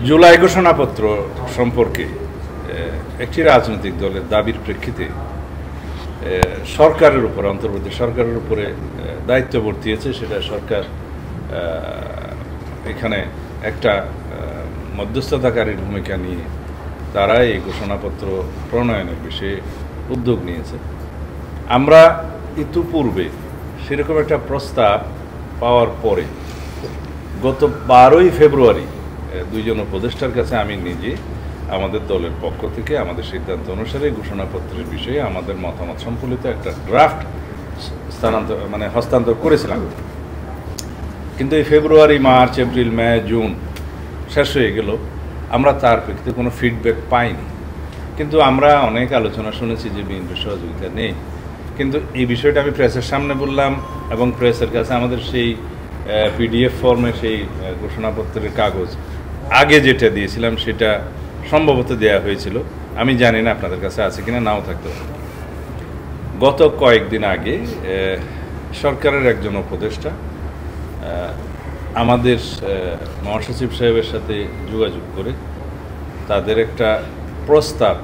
জুলাই ঘোষণাপত্র সম্পর্কে একটি রাজনৈতিক দলের দাবির প্রেক্ষিতে সরকারের উপর, অন্তর্বর্তী সরকারের উপরে দায়িত্ব বর্তিয়েছে। সেটা সরকার এখানে একটা মধ্যস্থতাকারীর ভূমিকা নিয়ে তারা এই ঘোষণাপত্র প্রণয়নের বিষয়ে উদ্যোগ নিয়েছে। আমরা ইতিপূর্বে সেরকম একটা প্রস্তাব পাওয়ার পরে গত 12ই ফেব্রুয়ারি দুইজন উপদেষ্টার কাছে আমি নিজে আমাদের দলের পক্ষ থেকে আমাদের সিদ্ধান্ত অনুসারে ঘোষণাপত্রের বিষয়ে আমাদের মতামত সম্বলিত একটা ড্রাফট হস্তান্তর করেছিলাম। কিন্তু এই ফেব্রুয়ারি, মার্চ, এপ্রিল, মে, জুন শেষ হয়ে গেল, আমরা তার প্রেক্ষিতে কোনো ফিডব্যাক পাইনি। কিন্তু আমরা অনেক আলোচনা শুনেছি যে বিএনপির সহযোগিতা নেই। কিন্তু এই বিষয়টা আমি প্রেসের সামনে বললাম এবং প্রেসের কাছে আমাদের সেই পিডিএফ ফর্মে সেই ঘোষণাপত্রের কাগজ আগে যেটা দিয়েছিলাম সেটা সম্ভবত দেয়া হয়েছিল। আমি জানি না আপনাদের কাছে আছে কিনা, নাও থাকতে পারে। গত কয়েকদিন আগে সরকারের একজন উপদেষ্টা আমাদের মহাসচিব সাহেবের সাথে যোগাযোগ করে তাদের একটা প্রস্তাব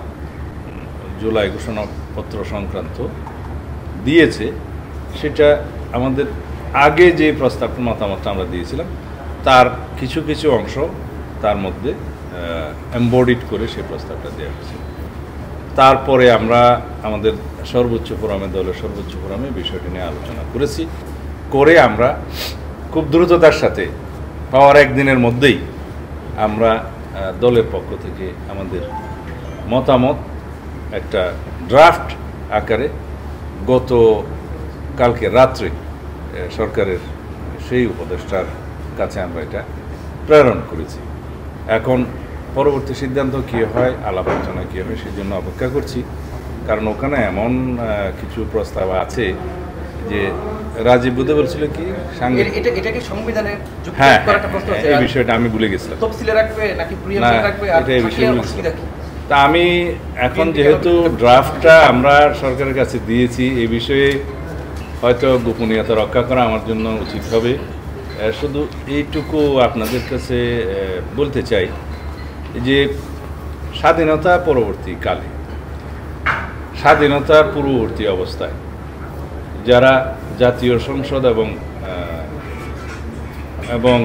জুলাই ঘোষণাপত্র সংক্রান্ত দিয়েছে। সেটা আমাদের আগে যে প্রস্তাবটা মতামতটা আমরা দিয়েছিলাম তার কিছু কিছু অংশ তার মধ্যে এমবডিড করে সেই প্রস্তাবটা দেওয়া হয়েছে। তারপরে আমরা আমাদের সর্বোচ্চ ফোরামে, দলের সর্বোচ্চ ফোরামে বিষয়টি নিয়ে আলোচনা করেছি। করে আমরা খুব দ্রুততার সাথে পাওয়ার একদিনের মধ্যেই আমরা দলের পক্ষ থেকে আমাদের মতামত একটা ড্রাফট আকারে গত কালকে রাত্রে সরকারের সেই উপদেষ্টার কাছে আমরা এটা প্রেরণ করেছি। এখন পরবর্তী সিদ্ধান্ত কী হয়, আলাপ আলোচনা কী হয়, সেই জন্য অপেক্ষা করছি। কারণ ওখানে এমন কিছু প্রস্তাব আছে যে রাজীব বুদ্ধে বলছিল কি সংবিধানের, হ্যাঁ, এই বিষয়টা আমি ভুলে গেছিলাম। তা আমি এখন যেহেতু ড্রাফটটা আমরা সরকারের কাছে দিয়েছি, এই বিষয়ে হয়তো গোপনীয়তা রক্ষা করা আমার জন্য উচিত হবে। শুধু এইটুকু আপনাদের কাছে বলতে চাই যে স্বাধীনতা পরবর্তীকালে, স্বাধীনতার পূর্ববর্তী অবস্থায় যারা জাতীয় সংসদ এবং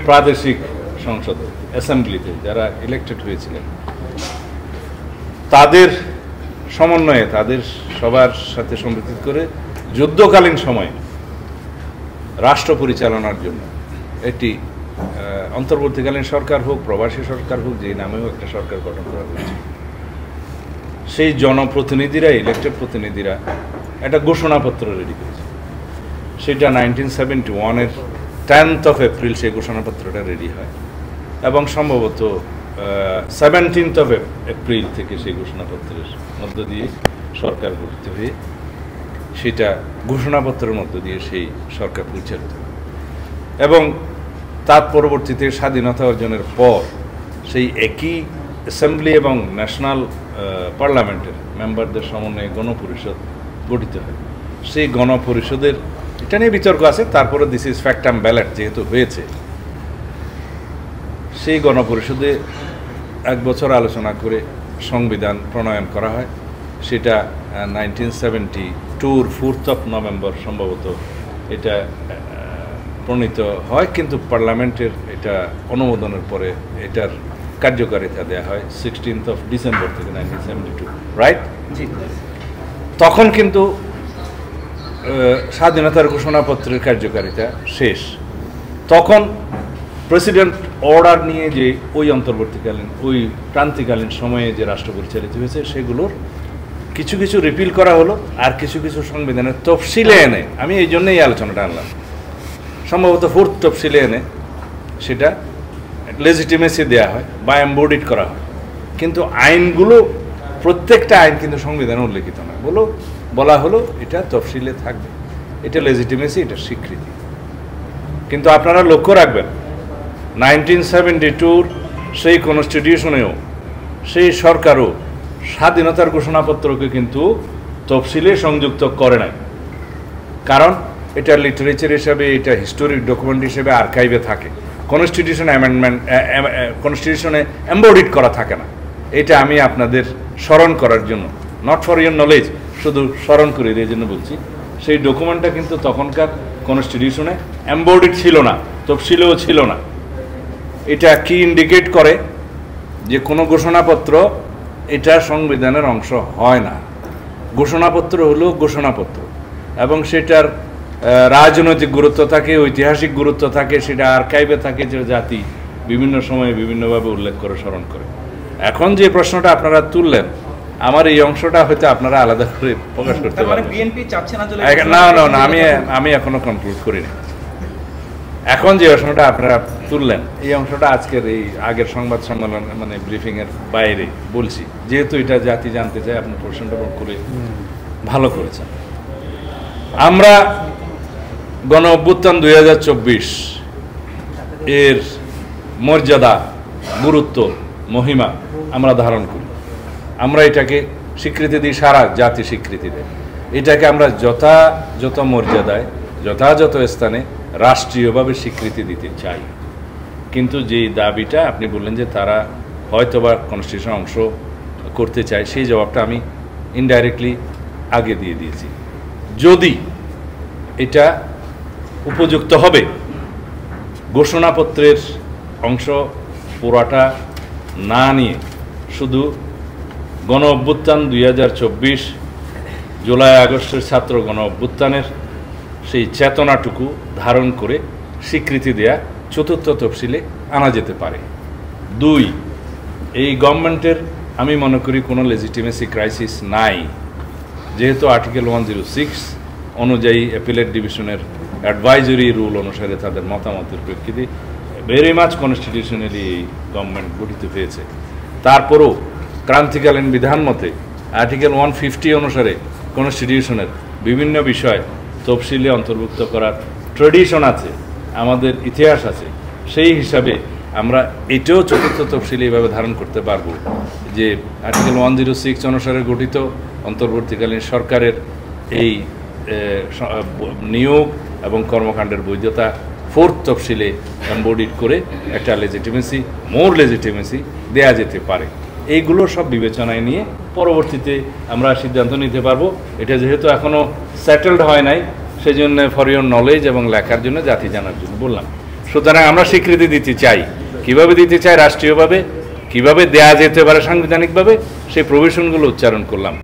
প্রাদেশিক সংসদে, অ্যাসেম্বলিতে যারা ইলেক্টেড হয়েছিলেন, তাদের সমন্বয়ে, তাদের সবার সাথে সম্পৃক্ত করে যুদ্ধকালীন সময়ে রাষ্ট্র পরিচালনার জন্য একটি অন্তর্বর্তীকালীন সরকার হোক, প্রবাসী সরকার হোক, যে নামেও একটা সরকার গঠন করা হয়েছে, সেই জনপ্রতিনিধিরা, ইলেক্টেড প্রতিনিধিরা একটা ঘোষণাপত্র রেডি করেছে। সেটা 1971-এর 10th of April সেই ঘোষণাপত্রটা রেডি হয় এবং সম্ভবত 17th of April থেকে সেই ঘোষণাপত্রের মধ্য দিয়ে সরকার গঠিত হয়ে সেটা ঘোষণাপত্রের মধ্য দিয়ে সেই সরকার পরিচালিত হয়। এবং তার পরবর্তীতে স্বাধীনতা অর্জনের পর সেই একই অ্যাসেম্বলি এবং ন্যাশনাল পার্লামেন্টের মেম্বারদের সমন্বয়ে গণপরিষদ গঠিত হয়। সেই গণপরিষদের, এটা নিয়ে বিতর্ক আছে, তারপরে this is fact and ballot যেহেতু হয়েছে, সেই গণপরিষদে 1 বছর আলোচনা করে সংবিধান প্রণয়ন করা হয়। সেটা 1972-র 4th of November সম্ভবত এটা প্রণীত হয়, কিন্তু পার্লামেন্টের এটা অনুমোদনের পরে এটার কার্যকারিতা দেওয়া হয় 16th of December থেকে 1972, রাইট? তখন কিন্তু স্বাধীনতার ঘোষণাপত্রের কার্যকারিতা শেষ। তখন প্রেসিডেন্ট অর্ডার নিয়ে যে ওই অন্তর্বর্তীকালীন, ওই ক্রান্তিকালীন সময়ে যে রাষ্ট্র পরিচালিত হয়েছে সেগুলোর কিছু কিছু রিপিল করা হলো, আর কিছু কিছু সংবিধানের তফসিলে এনে, আমি এই জন্যই আলোচনাটা আনলাম, সম্ভবত 4th তফসিলে এনে সেটা লেজিটিমেসি দেওয়া হয় বা এমবডিড করা হয়। কিন্তু আইনগুলো, প্রত্যেকটা আইন কিন্তু সংবিধানে উল্লেখিত নয়, বলা হলো এটা তফসিলে থাকবে, এটা লেজিটিমেসি, এটা স্বীকৃতি। কিন্তু আপনারা লক্ষ্য রাখবেন 1972-র সেই কনস্টিটিউশনেও সেই সরকারও স্বাধীনতার ঘোষণাপত্রকে কিন্তু তফসিলে সংযুক্ত করে নাই। কারণ এটা লিটারেচার হিসাবে, এটা হিস্টোরিক ডকুমেন্ট হিসেবে আর্কাইভে থাকে। কনস্টিটিউশন অ্যামেন্ডমেন্ট কনস্টিটিউশনে এমবডিড করা থাকে না। এটা আমি আপনাদের স্মরণ করার জন্য, নট ফর ইয়োর নলেজ, শুধু স্মরণ করে এই জন্য বলছি। সেই ডকুমেন্টটা কিন্তু তখনকার কনস্টিটিউশনে এমবডিড ছিল না, তফসিলেও ছিল না। এটা কি ইন্ডিকেট করে যে কোনো ঘোষণাপত্র এটা সংবিধানের অংশ হয় না। ঘোষণাপত্র হলো ঘোষণাপত্র, এবং সেটার রাজনৈতিক গুরুত্ব থাকে, ঐতিহাসিক গুরুত্ব থাকে, সেটা আর্কাইভে থাকে, যে জাতি বিভিন্ন সময়ে বিভিন্নভাবে উল্লেখ করে স্মরণ করে। এখন যে প্রশ্নটা আপনারা তুললেন, আমার এই অংশটা হয়তো আপনারা আলাদা করে প্রকাশ করতে পারেন। না না না, আমি এখনো কনক্লুড করিনি। এখন যে প্রশ্নটা আপনারা তুললেন, এই অংশটা আজকের এই আগের সংবাদ সম্মেলন মানে ব্রিফিংয়ের বাইরে বলছি, যেহেতু এটা জাতি জানতে চায়। আপনি প্রশ্নটা করে ভালো করেছেন। আমরা গণ অভ্যুত্থান 2024 এর মর্যাদা, গুরুত্ব, মহিমা আমরা ধারণ করি। আমরা এটাকে স্বীকৃতি দিই, সারা জাতি স্বীকৃতি দেয়। এটাকে আমরা যথাযথ মর্যাদায়, যথাযথ স্থানে রাষ্ট্রীয়ভাবে স্বীকৃতি দিতে চাই। কিন্তু যে দাবিটা আপনি বললেন যে তারা হয়তোবা কনস্টিটিউশন অংশ করতে চায়, সেই জবাবটা আমি ইনডাইরেক্টলি আগে দিয়ে দিয়েছি। যদি এটা উপযুক্ত হবে, ঘোষণাপত্রের অংশ পুরাটা না নিয়ে শুধু গণ অভ্যুত্থান 2024 জুলাই আগস্টের ছাত্র গণ অভ্যুত্থানের সেই চেতনাটুকু ধারণ করে স্বীকৃতি দেয়া চতুর্থ তফসিলে আনা যেতে পারে। 2, এই গভর্নমেন্টের আমি মনে করি কোনো লেজিটিমেসি ক্রাইসিস নাই, যেহেতু আর্টিকেল 106 অনুযায়ী অ্যাপিলেট ডিভিশনের অ্যাডভাইজরি রুল অনুসারে তাদের মতামতের প্রেক্ষিতে ভেরি মাচ কনস্টিটিউশনালি এই গভর্নমেন্ট গঠিত হয়েছে। তারপরও ক্রান্তিকালীন বিধান মতে আর্টিকেল 150 অনুসারে কনস্টিটিউশনের বিভিন্ন বিষয় তফসিলে অন্তর্ভুক্ত করার ট্রেডিশন আছে, আমাদের ইতিহাস আছে। সেই হিসাবে আমরা এটাও চতুর্থ তফসিলে এইভাবে ধারণ করতে পারবো যে আর্টিকেল 106 অনুসারে গঠিত অন্তর্বর্তীকালীন সরকারের এই নিয়োগ এবং কর্মকাণ্ডের বৈধতা 4th তফসিলে এমবডিড করে একটা লেজিটিমেসি, মোর লেজিটিমেসি দেয়া যেতে পারে। এইগুলো সব বিবেচনায় নিয়ে পরবর্তীতে আমরা সিদ্ধান্ত নিতে পারবো। এটা যেহেতু এখনও সেটেলড হয় নাই, সেই জন্য ফর ইওর নলেজ এবং লেখার জন্য, জাতি জানার জন্য বললাম। সুতরাং আমরা স্বীকৃতি দিতে চাই। কিভাবে দিতে চাই? রাষ্ট্রীয়ভাবে। কিভাবে দেয়া যেতে পারে সাংবিধানিকভাবে, সেই প্রভিশনগুলো উচ্চারণ করলাম।